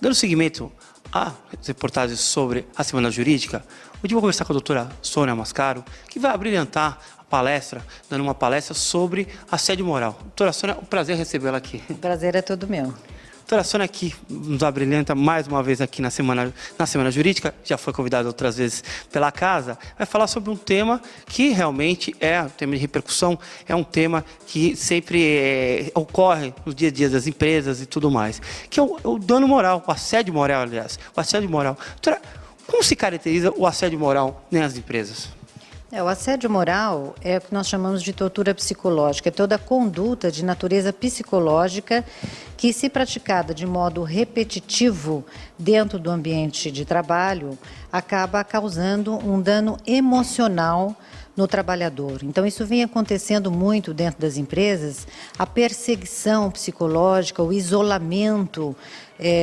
Dando seguimento a reportagens sobre a Semana Jurídica, hoje eu vou conversar com a doutora Sônia Mascaro, que vai abrilhantar a palestra, dando uma palestra sobre assédio moral. Doutora Sônia, é um prazer recebê-la aqui. O prazer é todo meu. Doutora Sônia aqui nos abrilhanta mais uma vez aqui na Semana Jurídica, já foi convidada outras vezes pela casa, vai falar sobre um tema que realmente é um tema de repercussão, é um tema que sempre ocorre no dia a dia das empresas e tudo mais, que é o dano moral, o assédio moral, aliás, o assédio moral. Doutora, como se caracteriza o assédio moral nas empresas? O assédio moral é o que nós chamamos de tortura psicológica, é toda conduta de natureza psicológica que, se praticada de modo repetitivo dentro do ambiente de trabalho, acaba causando um dano emocional no trabalhador. Então, isso vem acontecendo muito dentro das empresas, a perseguição psicológica, o isolamento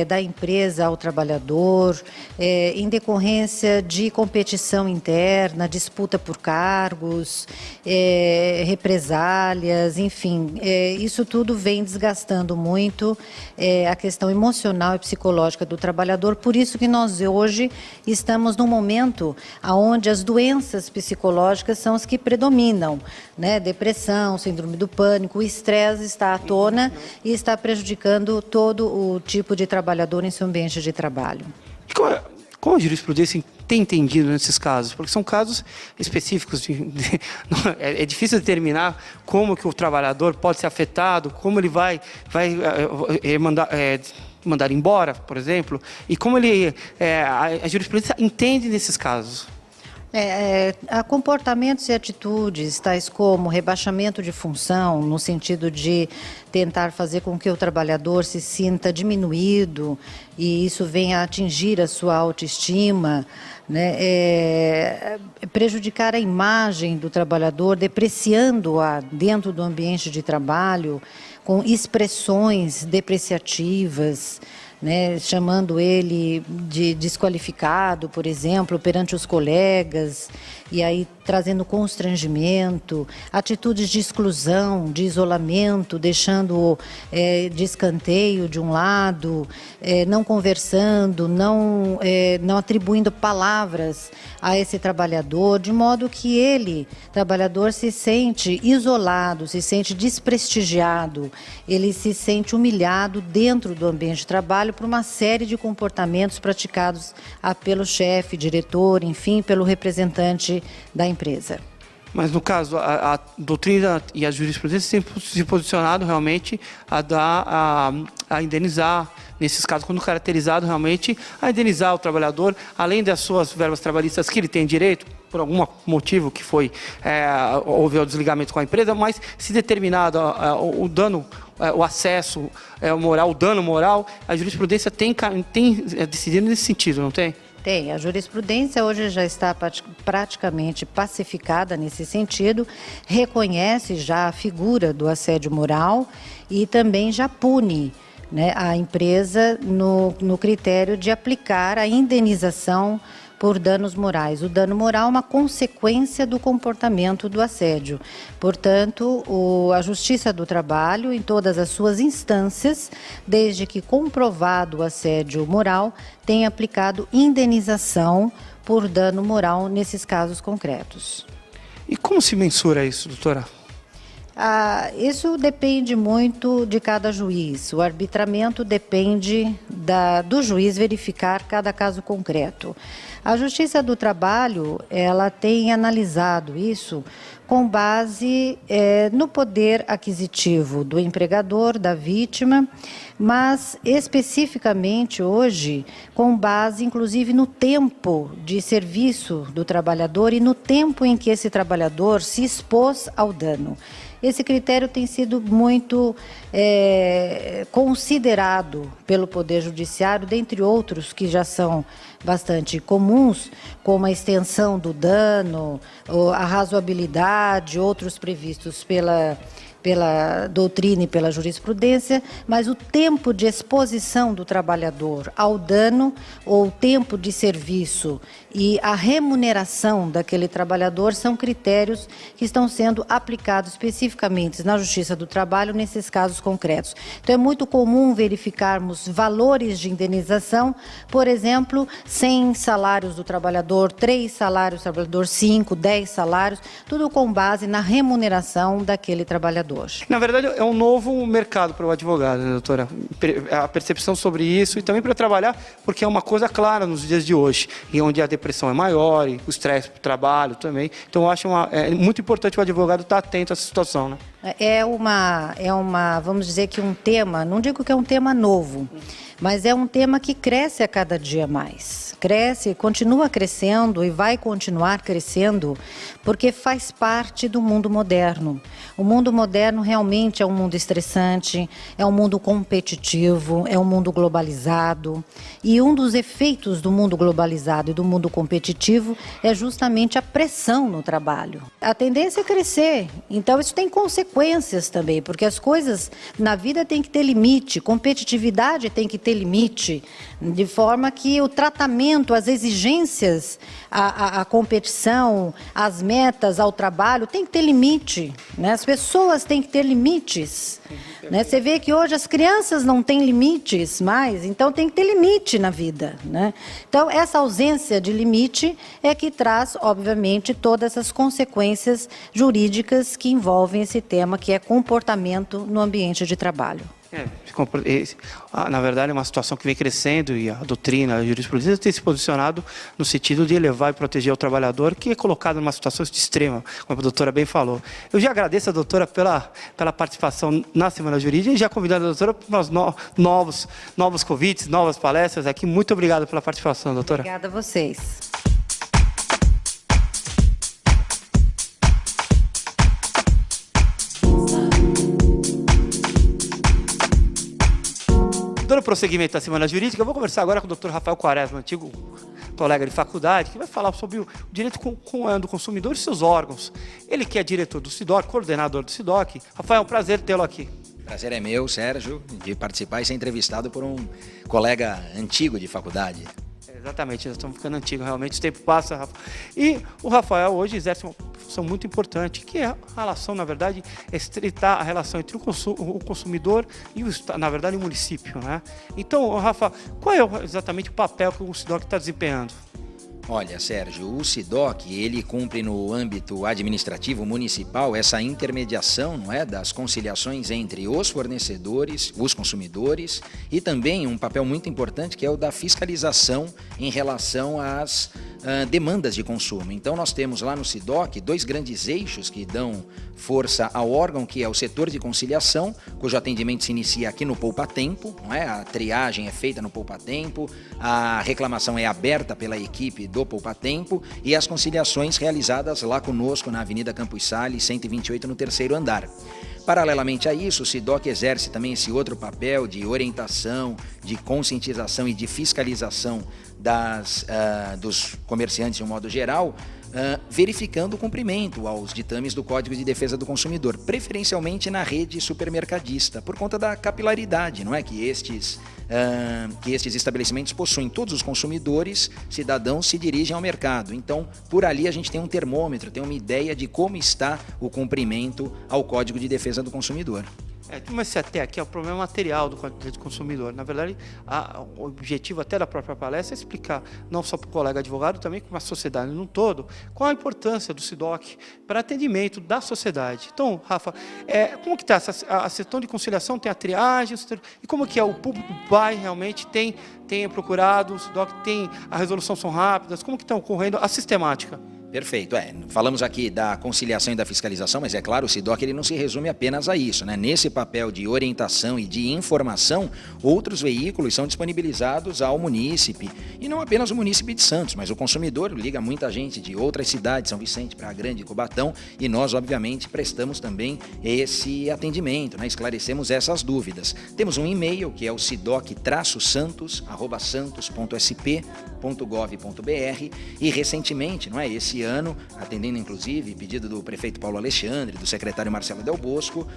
da empresa ao trabalhador, em decorrência de competição interna, disputa por cargos, represálias, enfim, isso tudo vem desgastando muito a questão emocional e psicológica do trabalhador. Por isso que nós hoje estamos num momento onde as doenças psicológicas são as que predominam, né? Depressão, síndrome do pânico, o estresse está à tona e está prejudicando todo o tipo de trabalhador em seu ambiente de trabalho. Como a jurisprudência tem entendido nesses casos? Porque são casos específicos, é difícil determinar como que o trabalhador pode ser afetado, como ele vai mandar embora, por exemplo, e como a jurisprudência entende nesses casos. Há comportamentos e atitudes, tais como rebaixamento de função, no sentido de tentar fazer com que o trabalhador se sinta diminuído e isso venha a atingir a sua autoestima, né? Prejudicar a imagem do trabalhador, depreciando-a dentro do ambiente de trabalho, com expressões depreciativas, né, chamando ele de desqualificado, por exemplo, perante os colegas, e aí trazendo constrangimento, atitudes de exclusão, de isolamento, deixando de escanteio de um lado, não conversando, não atribuindo palavras a esse trabalhador, de modo que ele, trabalhador, se sente isolado, se sente desprestigiado, ele se sente humilhado dentro do ambiente de trabalho por uma série de comportamentos praticados pelo chefe, diretor, enfim, pelo representante da empresa. Mas, no caso, a doutrina e a jurisprudência têm se posicionado realmente a indenizar, nesses casos, quando caracterizado realmente, a indenizar o trabalhador, além das suas verbas trabalhistas que ele tem direito, por algum motivo que houve o desligamento com a empresa, mas se determinado o dano, o acesso moral, o dano moral, a jurisprudência tem decidido nesse sentido, não tem? Tem, a jurisprudência hoje já está praticamente pacificada nesse sentido, reconhece já a figura do assédio moral e também já pune, né, a empresa no critério de aplicar a indenização por danos morais. O dano moral é uma consequência do comportamento do assédio. Portanto, a Justiça do Trabalho, em todas as suas instâncias, desde que comprovado o assédio moral, tem aplicado indenização por dano moral nesses casos concretos. E como se mensura isso, doutora? Isso depende muito de cada juiz. O arbitramento depende do juiz verificar cada caso concreto. A Justiça do Trabalho, ela tem analisado isso com base no poder aquisitivo do empregador, da vítima, mas especificamente hoje com base inclusive no tempo de serviço do trabalhador e no tempo em que esse trabalhador se expôs ao dano. Esse critério tem sido muito considerado pelo Poder Judiciário, dentre outros que já são bastante comuns, como a extensão do dano, a razoabilidade, outros previstos pela doutrina e pela jurisprudência, mas o tempo de exposição do trabalhador ao dano ou tempo de serviço e a remuneração daquele trabalhador são critérios que estão sendo aplicados especificamente na Justiça do Trabalho nesses casos concretos. Então, é muito comum verificarmos valores de indenização, por exemplo, 100 salários do trabalhador, 3 salários do trabalhador, 5, 10 salários, tudo com base na remuneração daquele trabalhador. Na verdade, é um novo mercado para o advogado, né, doutora? A percepção sobre isso e também para trabalhar, porque é uma coisa clara nos dias de hoje, e onde a depressão é maior, e o estresse para o trabalho também. Então, eu acho muito importante o advogado estar atento a essa situação, né? Vamos dizer que um tema, não digo que é um tema novo, mas é um tema que cresce a cada dia mais. Cresce, continua crescendo e vai continuar crescendo, porque faz parte do mundo moderno. O mundo moderno realmente é um mundo estressante, é um mundo competitivo, é um mundo globalizado. E um dos efeitos do mundo globalizado e do mundo competitivo é justamente a pressão no trabalho. A tendência é crescer, então isso tem consequências também, porque as coisas na vida têm que ter limite, competitividade tem que ter limite, de forma que o tratamento, as exigências, a competição, as metas ao trabalho tem que ter limite, né? As pessoas têm que ter limites, né? Você vê que hoje as crianças não têm limites mais, então tem que ter limite na vida, né? Então, essa ausência de limite é que traz, obviamente, todas essas consequências jurídicas que envolvem esse tema, que é comportamento no ambiente de trabalho. Na verdade, é uma situação que vem crescendo e a doutrina, a jurisprudência tem se posicionado no sentido de elevar e proteger o trabalhador que é colocado numa situação de extrema, como a doutora bem falou. Eu já agradeço a doutora pela participação na Semana Jurídica e já convidando a doutora para os novos convites, novas palestras aqui. Muito obrigado pela participação, doutora. Obrigada a vocês. Dando prosseguimento à Semana Jurídica, eu vou conversar agora com o Dr. Rafael Quaresma, antigo colega de faculdade, que vai falar sobre o direito do consumidor e seus órgãos. Ele que é diretor do SIDOC, coordenador do SIDOC. Rafael, é um prazer tê-lo aqui. Prazer é meu, Sérgio, de participar e ser entrevistado por um colega antigo de faculdade. Exatamente, nós estamos ficando antigos, realmente, o tempo passa, Rafa. E o Rafael hoje exerce uma função muito importante, que é a relação, na verdade, estreitar a relação entre o consumidor e, na verdade, o município, né? Então, Rafa, qual é exatamente o papel que o SIDOC está desempenhando? Olha, Sérgio, o SIDOC, ele cumpre no âmbito administrativo municipal essa intermediação, não é, das conciliações entre os fornecedores, os consumidores e também um papel muito importante que é o da fiscalização em relação às demandas de consumo. Então nós temos lá no SIDOC 2 grandes eixos que dão força ao órgão, que é o setor de conciliação, cujo atendimento se inicia aqui no Poupa Tempo, não é? A triagem é feita no Poupa Tempo, a reclamação é aberta pela equipe do Poupa Tempo e as conciliações realizadas lá conosco na Avenida Campos Sales, 128, no 3º andar. Paralelamente a isso, o SIDOC exerce também esse outro papel de orientação, de conscientização e de fiscalização dos comerciantes de um modo geral, verificando o cumprimento aos ditames do Código de Defesa do Consumidor, preferencialmente na rede supermercadista, por conta da capilaridade, não é? Que estes estabelecimentos possuem. Todos os consumidores, cidadãos, se dirigem ao mercado. Então, por ali a gente tem um termômetro, tem uma ideia de como está o cumprimento ao Código de Defesa do Consumidor. Mas até aqui é o problema material do Código do Consumidor. Na verdade, o objetivo até da própria palestra é explicar, não só para o colega advogado, também para a sociedade no todo, qual a importância do SIDOC para atendimento da sociedade. Então, Rafa, como que está a questão de conciliação? Tem a triagem? E como que o público vai realmente tem procurado, o SIDOC tem a resolução são rápidas? Como que está ocorrendo a sistemática? Perfeito. Falamos aqui da conciliação e da fiscalização, mas é claro, o SIDOC ele não se resume apenas a isso, né? Nesse papel de orientação e de informação, outros veículos são disponibilizados ao munícipe, e não apenas o munícipe de Santos, mas o consumidor liga muita gente de outras cidades, São Vicente, Praia Grande, Cubatão, e nós, obviamente, prestamos também esse atendimento, né? Esclarecemos essas dúvidas. Temos um e-mail, que é o sidoc-santos@santos.sp.gov.br, e recentemente, não é, esse esse ano, atendendo inclusive pedido do prefeito Paulo Alexandre, do secretário Marcelo Del Bosco,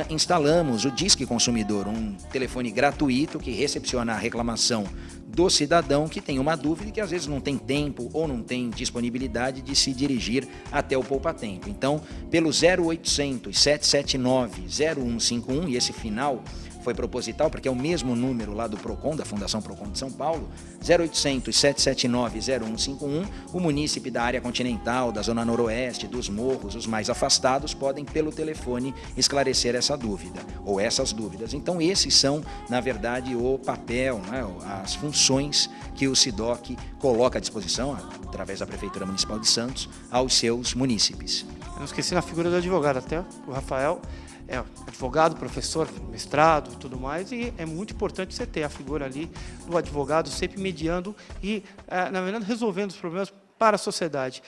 instalamos o Disque Consumidor, um telefone gratuito que recepciona a reclamação do cidadão que tem uma dúvida e que às vezes não tem tempo ou não tem disponibilidade de se dirigir até o Poupa-Tempo. Então, pelo 0800 779 0151, e esse final foi proposital, porque é o mesmo número lá do PROCON, da Fundação PROCON de São Paulo, 0800 779 0151, o munícipe da área continental, da zona noroeste, dos morros, os mais afastados, podem pelo telefone esclarecer essa dúvida, ou essas dúvidas. Então esses são, na verdade, o papel, né, as funções que o SIDOC coloca à disposição, através da Prefeitura Municipal de Santos, aos seus munícipes. Eu não esqueci na figura do advogado até, o Rafael é advogado, professor, mestrado e tudo mais, e é muito importante você ter a figura ali do advogado sempre mediando e, na verdade, resolvendo os problemas para a sociedade.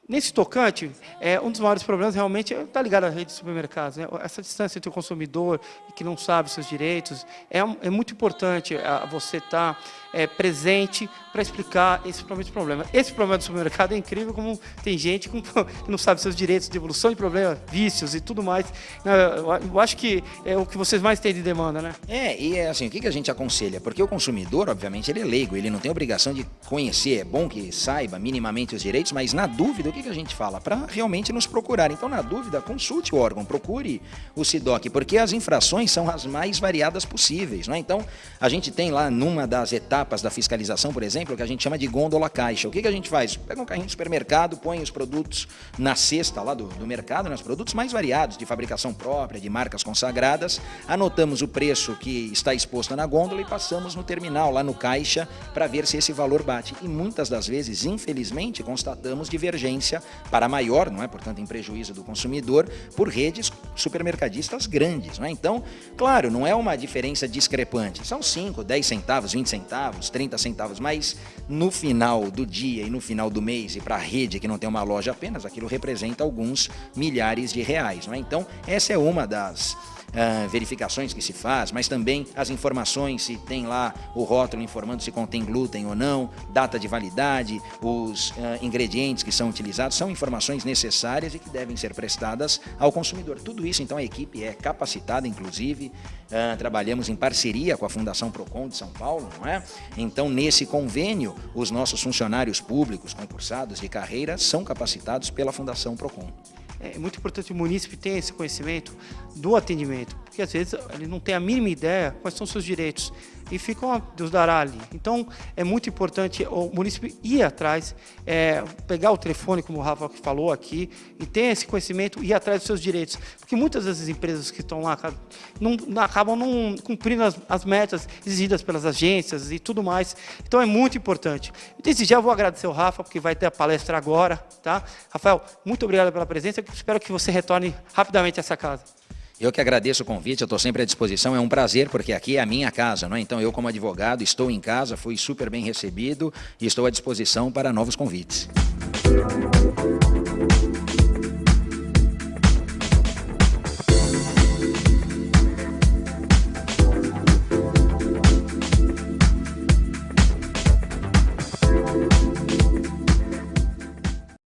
Nesse tocante, um dos maiores problemas realmente está ligado à rede de supermercados, né? Essa distância entre o consumidor que não sabe seus direitos. É muito importante você estar presente para explicar esse problema. Esse problema do supermercado é incrível, como tem gente que não sabe seus direitos, de evolução de problemas, vícios e tudo mais. Eu acho que é o que vocês mais têm de demanda, né? E assim, o que a gente aconselha? Porque o consumidor, obviamente, ele é leigo, ele não tem obrigação de conhecer, é bom que saiba minimamente os direitos, mas na dúvida, o que a gente fala? Para realmente nos procurar. Então, na dúvida, consulte o órgão, procure o SIDOC, porque as infrações são as mais variadas possíveis, né? Então, a gente tem lá numa das etapas da fiscalização, por exemplo, que a gente chama de gôndola caixa. O que a gente faz? Pega um carrinho de supermercado, põe os produtos na cesta lá do mercado, né? Os produtos mais variados, de fabricação própria, de marcas consagradas, anotamos o preço que está exposto na gôndola e passamos no terminal, lá no caixa, para ver se esse valor bate. E muitas das vezes, infelizmente, constatamos divergência para maior, não é? Portanto, em prejuízo do consumidor, por redes supermercadistas grandes, não é? Então, claro, não é uma diferença discrepante, são 5, 10 centavos, 20 centavos, 30 centavos, mas no final do dia e no final do mês, e para a rede que não tem uma loja apenas, aquilo representa alguns milhares de reais, não é? Então, essa é uma das verificações que se faz, mas também as informações, se tem lá o rótulo informando se contém glúten ou não, data de validade, os ingredientes que são utilizados, são informações necessárias e que devem ser prestadas ao consumidor. Tudo isso, então, a equipe é capacitada, inclusive, trabalhamos em parceria com a Fundação PROCON de São Paulo, não é? Então, nesse convênio, os nossos funcionários públicos, concursados de carreira, são capacitados pela Fundação PROCON. É muito importante o munícipe ter esse conhecimento do atendimento, porque às vezes ele não tem a mínima ideia quais são os seus direitos e ficam a Deus dará ali. Então, é muito importante o munícipe ir atrás, pegar o telefone, como o Rafa falou aqui, e ter esse conhecimento e ir atrás dos seus direitos. Porque muitas das empresas que estão lá acabam não cumprindo as metas exigidas pelas agências e tudo mais. Então, é muito importante. Desde já, eu vou agradecer ao Rafa, porque vai ter a palestra agora, tá? Rafael, muito obrigado pela presença. Espero que você retorne rapidamente a essa casa. Eu que agradeço o convite, eu estou sempre à disposição, é um prazer, porque aqui é a minha casa, não é? Então eu, como advogado, estou em casa, fui super bem recebido e estou à disposição para novos convites.